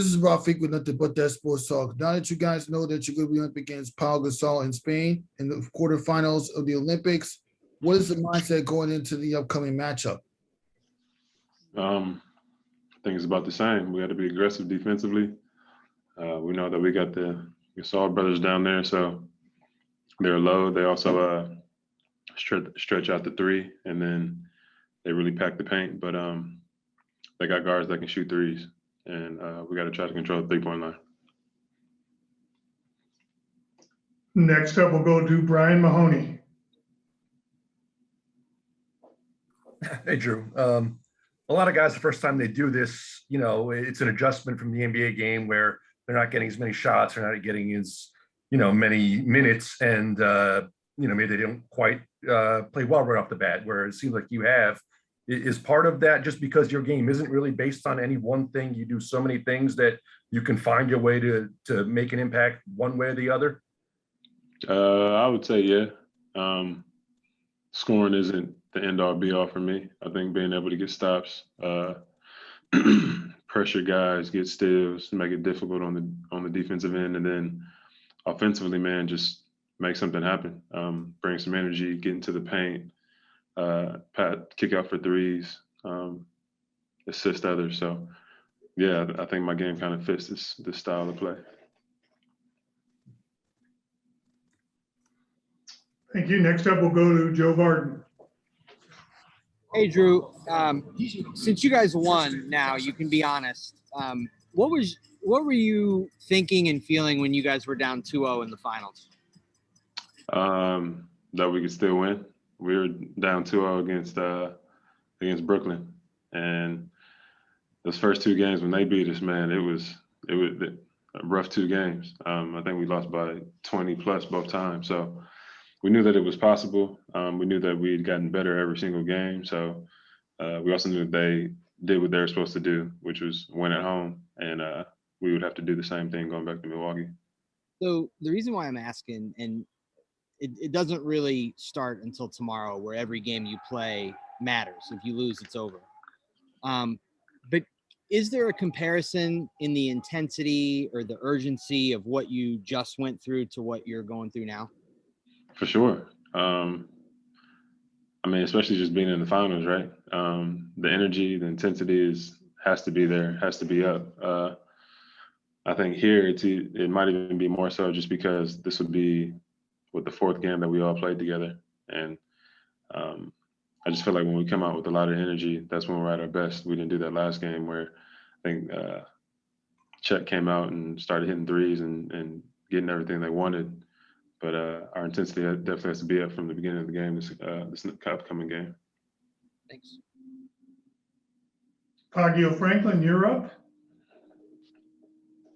This is Rafik with Nothing But That Sports Talk. Now that you guys know that you're going to be up against Pau Gasol in Spain in the quarterfinals of the Olympics, what is the mindset going into the upcoming matchup? I think it's about the same. We got to be aggressive defensively. We know that we got the Gasol brothers down there, so they're low. They also stretch out the three, and then they really pack the paint. But they got guards that can shoot threes, and we got to try to control the three-point line. Next up, we'll go to Brian Mahoney. Hey, Drew. A lot of guys, the first time they do this, it's an adjustment from the NBA game where they're not getting as many shots, they're not getting as, many minutes, and, maybe they don't quite play well right off the bat, where it seems like you have. Is part of that just because your game isn't really based on any one thing? You do so many things that you can find your way to make an impact one way or the other? I would say, yeah. Scoring isn't the end-all be-all for me. I think being able to get stops, pressure guys, get steals, make it difficult on the defensive end, and then offensively, man, just make something happen. Bring some energy, get into the paint, kick out for threes, assist others. So, yeah, I think my game kind of fits this style of play. Thank you. Next up, we'll go to Joe Varden. Hey, Jrue. Since you guys won now, you can be honest. What were you thinking and feeling when you guys were down 2-0 in the finals? That we could still win. We were down 2-0 against Brooklyn, and those first two games when they beat us, man, it was a rough two games. I think we lost by 20 plus both times. So we knew that it was possible. We knew that we had gotten better every single game. So we also knew that they did what they were supposed to do, which was win at home, and we would have to do the same thing going back to Milwaukee. So the reason why I'm asking, and it doesn't really start until tomorrow, where every game you play matters. If you lose, it's over. But is there a comparison in the intensity or the urgency of what you just went through to what you're going through now? For sure. Especially just being in the finals, right? The energy, the intensity has to be there, has to be up. I think here it might even be more so just because this would be the fourth game that we all played together. And I just feel like when we come out with a lot of energy, that's when we're at our best. We didn't do that last game where I think Chet came out and started hitting threes and getting everything they wanted. But our intensity definitely has to be up from the beginning of the game, this upcoming game. Thanks. Pagio Franklin, you're up.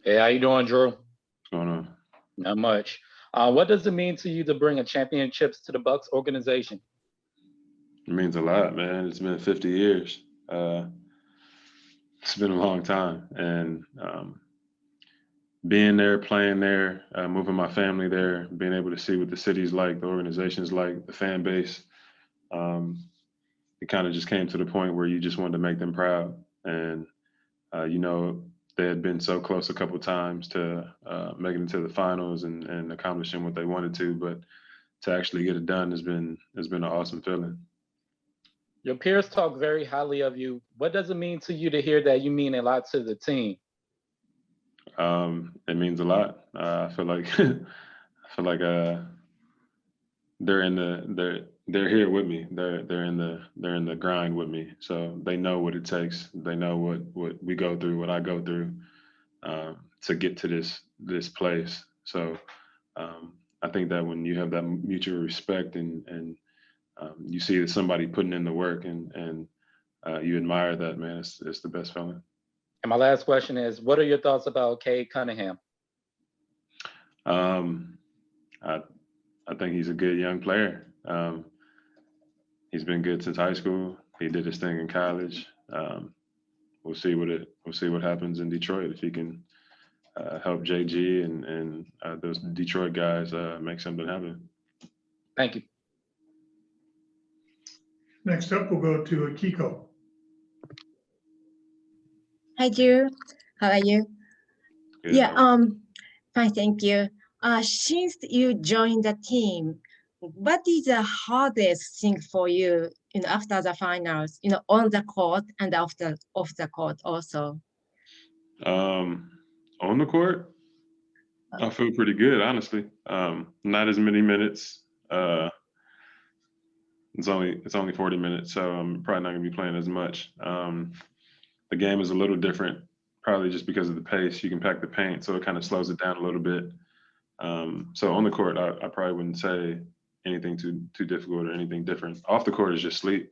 Hey, how you doing, Jrue? What's going on? Not much. What does it mean to you to bring a championships to the Bucks organization? It means a lot, man. It's been 50 years. It's been a long time. And being there, playing there, moving my family there, being able to see what the city's like, the organization's like, the fan base, it kind of just came to the point where you just wanted to make them proud. And, they had been so close a couple of times to making it to the finals and accomplishing what they wanted to, but to actually get it done has been an awesome feeling. Your peers talk very highly of you. What does it mean to you to hear that you mean a lot to the team? It means a lot. I feel like they're here with me. They're in the grind with me. So they know what it takes. They know what we go through, what I go through to get to this place. So I think that when you have that mutual respect and you see that somebody putting in the work and you admire that, man, it's the best feeling. And my last question is, what are your thoughts about Cade Cunningham? I think he's a good young player. He's been good since high school. He did his thing in college. We'll see what happens in Detroit if he can help JG and those Detroit guys make something happen. Thank you. Next up, we'll go to Kiko. Hi, Jrue. How are you? Fine, thank you. Since you joined the team, what is the hardest thing for you, after the finals, on the court and off the court also? On the court, I feel pretty good, honestly. Not as many minutes. It's only 40 minutes, so I'm probably not gonna be playing as much. The game is a little different, probably just because of the pace. You can pack the paint, so it kind of slows it down a little bit. So on the court, I probably wouldn't say anything too difficult or anything different. Off the court is just sleep.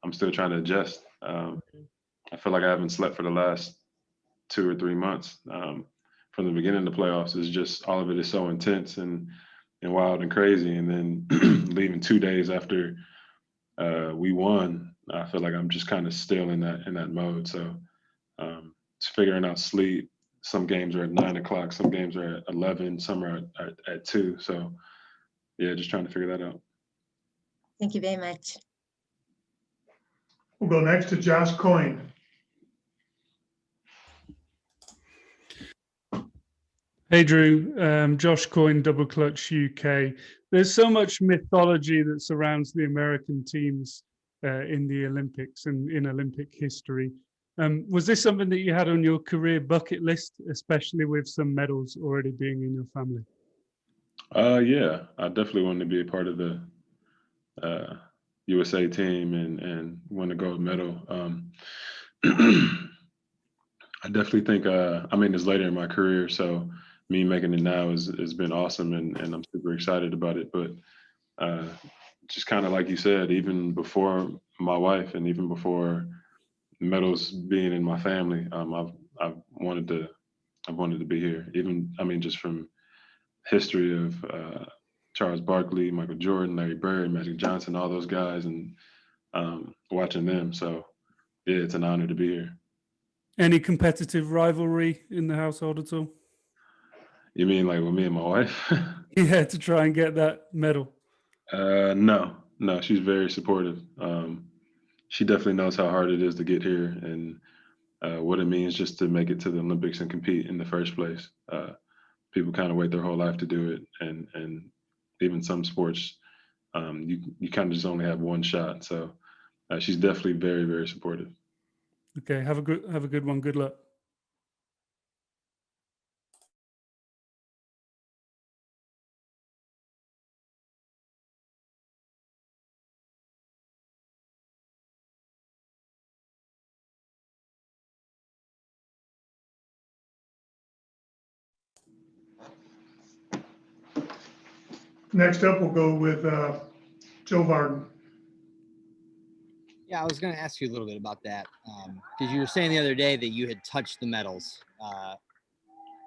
I'm still trying to adjust. I feel like I haven't slept for the last 2 or 3 months. From the beginning of the playoffs, is just all of it is so intense and wild and crazy. And then leaving 2 days after we won, I feel like I'm just kind of still in that mode. So it's figuring out sleep. Some games are at 9 o'clock, some games are at 11, some are at 2. So yeah, just trying to figure that out. Thank you very much. We'll go next to Josh Coyne. Hey Jrue, Josh Coyne, Double Clutch UK. There's so much mythology that surrounds the American teams in the Olympics and in Olympic history. Was this something that you had on your career bucket list, especially with some medals already being in your family? Yeah, I definitely wanted to be a part of the USA team and win a gold medal. I definitely think, it's later in my career, so me making it now has been awesome, and I'm super excited about it. But just kind of like you said, even before my wife and even before medals being in my family, I've wanted to be here. Even, just from history of Charles Barkley, Michael Jordan, Larry Bird, Magic Johnson, all those guys, and watching them. So yeah, it's an honor to be here. Any competitive rivalry in the household at all? You mean like with me and my wife? Yeah, to try and get that medal. No, she's very supportive. She definitely knows how hard it is to get here and what it means just to make it to the Olympics and compete in the first place. People kind of wait their whole life to do it, and even some sports, you kind of just only have one shot. So she's definitely very, very supportive. Okay, have a good one. Good luck. Next up, we'll go with Joe Varden. Yeah, I was going to ask you a little bit about that because you were saying the other day that you had touched the medals,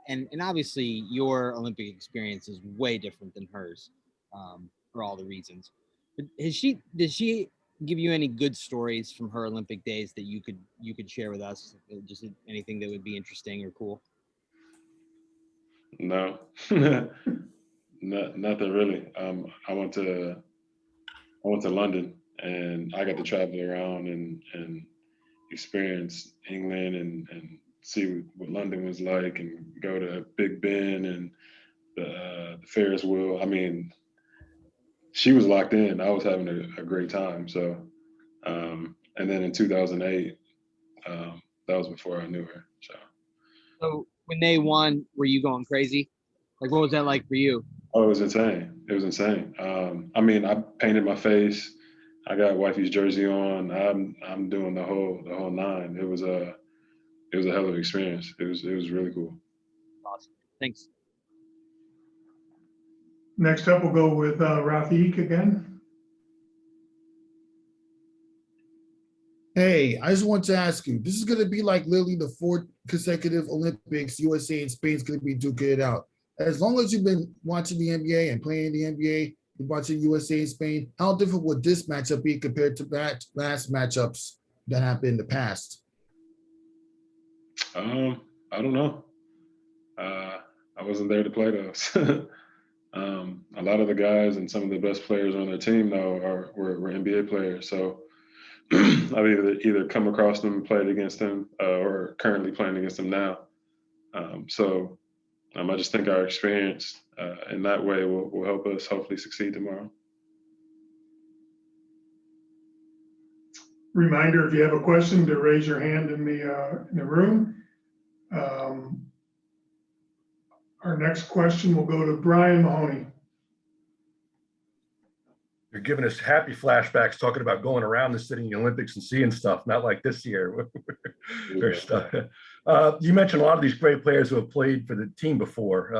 and obviously your Olympic experience is way different than hers for all the reasons. But did she give you any good stories from her Olympic days that you could share with us? Just anything that would be interesting or cool? No, nothing really. I went to London, and I got to travel around and experience England and see what London was like, and go to Big Ben and the Ferris wheel. She was locked in. I was having a great time. So, and then in 2008, that was before I knew her. So when they won, were you going crazy? Like, what was that like for you? Oh, it was insane. It was insane. I painted my face. I got wifey's jersey on. I'm doing the whole nine. It was a hell of an experience. It was really cool. Awesome. Thanks. Next up, we'll go with Rafiq again. Hey, I just want to ask you, this is going to be like literally the 4th consecutive Olympics USA and Spain's going to be duking it out. As long as you've been watching the NBA and playing the NBA, you're watching USA and Spain, how different would this matchup be compared to last matchups that happened in the past? I don't know. I wasn't there to play those. A lot of the guys and some of the best players on their team, though, were NBA players. So I've either come across them, played against them, or currently playing against them now. So I just think our experience in that way will help us hopefully succeed tomorrow. Reminder, if you have a question, to raise your hand in the room. Our next question will go to Brian Mahoney. You're giving us happy flashbacks talking about going around the city in the Olympics and seeing stuff, not like this year. There's stuff. You mentioned a lot of these great players who have played for the team before.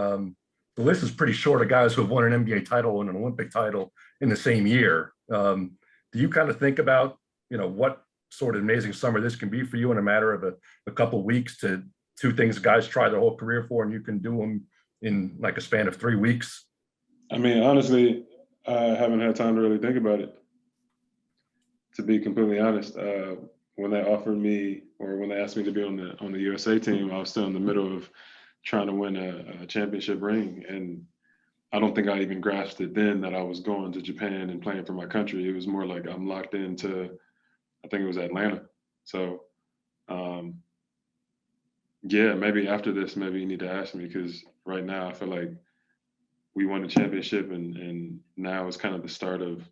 The list is pretty short of guys who have won an NBA title and an Olympic title in the same year. Do you kind of think about, what sort of amazing summer this can be for you in a matter of a couple of weeks to two things guys try their whole career for, and you can do them in like a span of 3 weeks? I mean, honestly, I haven't had time to really think about it, to be completely honest. When they offered me, or when they asked me to be on the USA team, I was still in the middle of trying to win a championship ring. And I don't think I even grasped it then that I was going to Japan and playing for my country. It was more like I'm locked into, I think it was Atlanta. So, yeah, maybe after this, maybe you need to ask me, because right now I feel like we won a championship, and now it's kind of the start of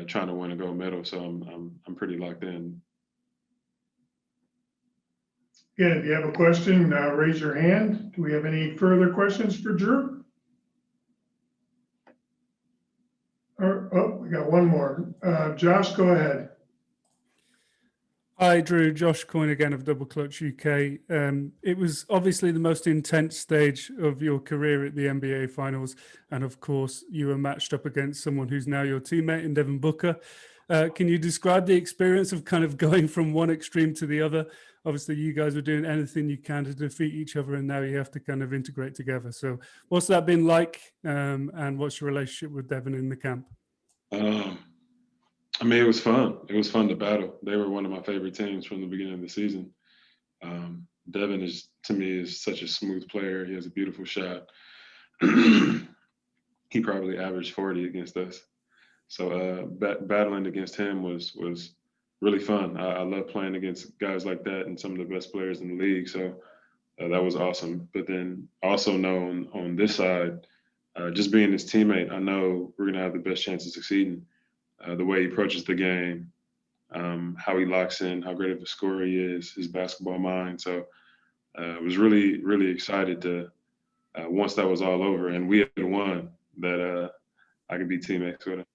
trying to win a gold medal. So I'm pretty locked in. Again, if you have a question, raise your hand. Do we have any further questions for Jrue? Oh, we got one more. Josh, go ahead. Hi, Jrue. Josh Coyne again of Double Clutch UK. It was obviously the most intense stage of your career at the NBA Finals. And of course, you were matched up against someone who's now your teammate in Devin Booker. Can you describe the experience of kind of going from one extreme to the other? Obviously, you guys were doing anything you can to defeat each other, and now you have to kind of integrate together. So what's that been like? And what's your relationship with Devin in the camp? I mean, it was fun. It was fun to battle. They were one of my favorite teams from the beginning of the season. Devin to me, is such a smooth player. He has a beautiful shot. He probably averaged 40 against us. So battling against him was really fun. I love playing against guys like that and some of the best players in the league. So that was awesome. But then also know on this side, just being his teammate, I know we're going to have the best chance of succeeding. The way he approaches the game, how he locks in, how great of a scorer he is, his basketball mind. So I was really, really excited to, once that was all over and we had won, that I could be teammates with him.